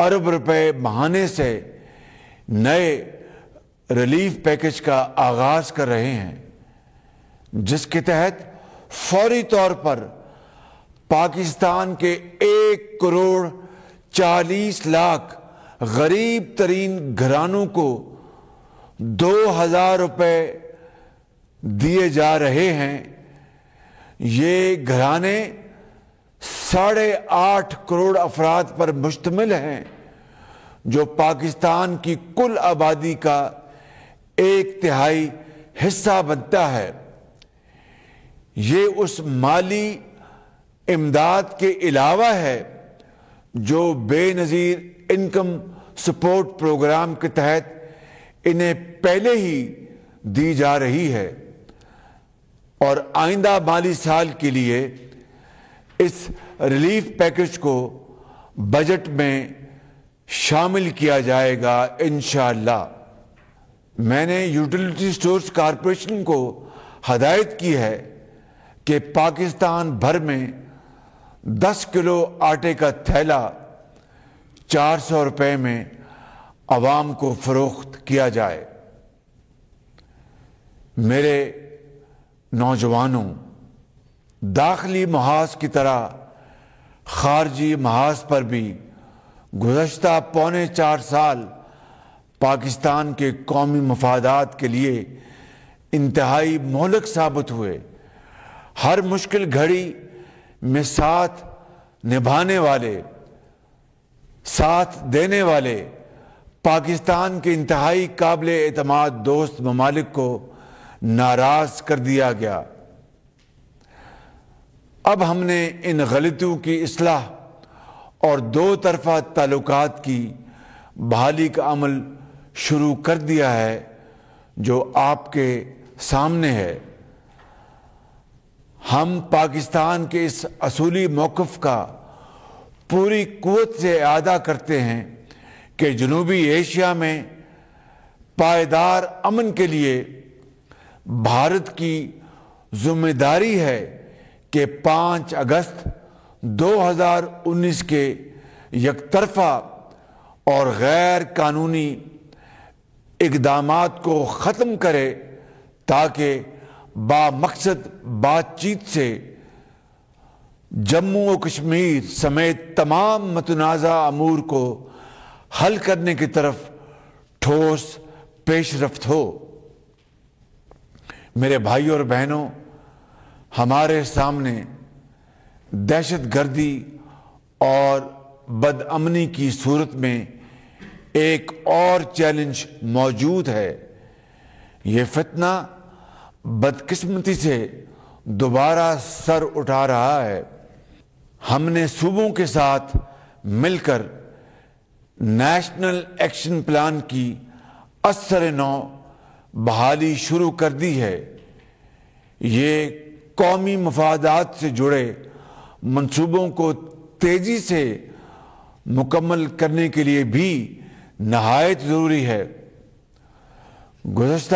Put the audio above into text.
अरब रुपए बहाने से नए रिलीफ पैकेज का आगाज कर रहे हैं, जिसके तहत फौरी तौर पर पाकिस्तान के 1,40,00,000 गरीब तरीन घरानों को 2,000 रुपए दिए जा रहे हैं। ये घराने 8.5 करोड़ अफराद पर मुश्तमिल हैं, जो पाकिस्तान की कुल आबादी का 1/3 हिस्सा बनता है। ये उस माली इमदाद के अलावा है जो बेनज़ीर इनकम सपोर्ट प्रोग्राम के तहत इन्हें पहले ही दी जा रही है, और आइंदा माली साल के लिए इस रिलीफ पैकेज को बजट में शामिल किया जाएगा इंशाअल्लाह। मैंने यूटिलिटी स्टोर्स कॉरपोरेशन को हदायत की है कि पाकिस्तान भर में 10 किलो आटे का थैला 400 रुपए में आवाम को फरोख्त किया जाए। मेरे नौजवानों, दाखिली महाज की तरह खारजी महाज पर भी गुज़श्ता 4.25 साल पाकिस्तान के कौमी मफादात के लिए इंतहाई मोहलक साबित हुए। हर मुश्किल घड़ी में साथ निभाने वाले, साथ देने वाले पाकिस्तान के इंतहाई काबिल एतमाद दोस्त ममालिक को नाराज कर दिया गया। अब हमने इन गलतियों की इस्लाह और दो तरफा ताल्लुकात की बहाली का अमल शुरू कर दिया है, जो आपके सामने है। हम पाकिस्तान के इस असूली मौक़िफ़ का पूरी कुव्वत से अदा करते हैं कि जनूबी एशिया में पायदार अमन के लिए भारत की जिम्मेदारी है कि 5 अगस्त 2019 के यकतरफा और गैर कानूनी इक़दामात को ख़त्म करे, ताकि बामकसद बातचीत से जम्मू और कश्मीर समेत तमाम मतनाज़ा अमूर को हल करने की तरफ ठोस पेशरफ्त हो। मेरे भाइयों और बहनों, हमारे सामने दहशतगर्दी और बदअमनी की सूरत में एक और चैलेंज मौजूद है। ये फितना बदकिस्मती से दोबारा सर उठा रहा है। हमने सूबों के साथ मिलकर नेशनल एक्शन प्लान की असर नौ बहाली शुरू कर दी है। ये कौमी मफादात से जुड़े मंसूबों को तेजी से मुकम्मल करने के लिए भी नहायत ज़रूरी है। गुज़श्ता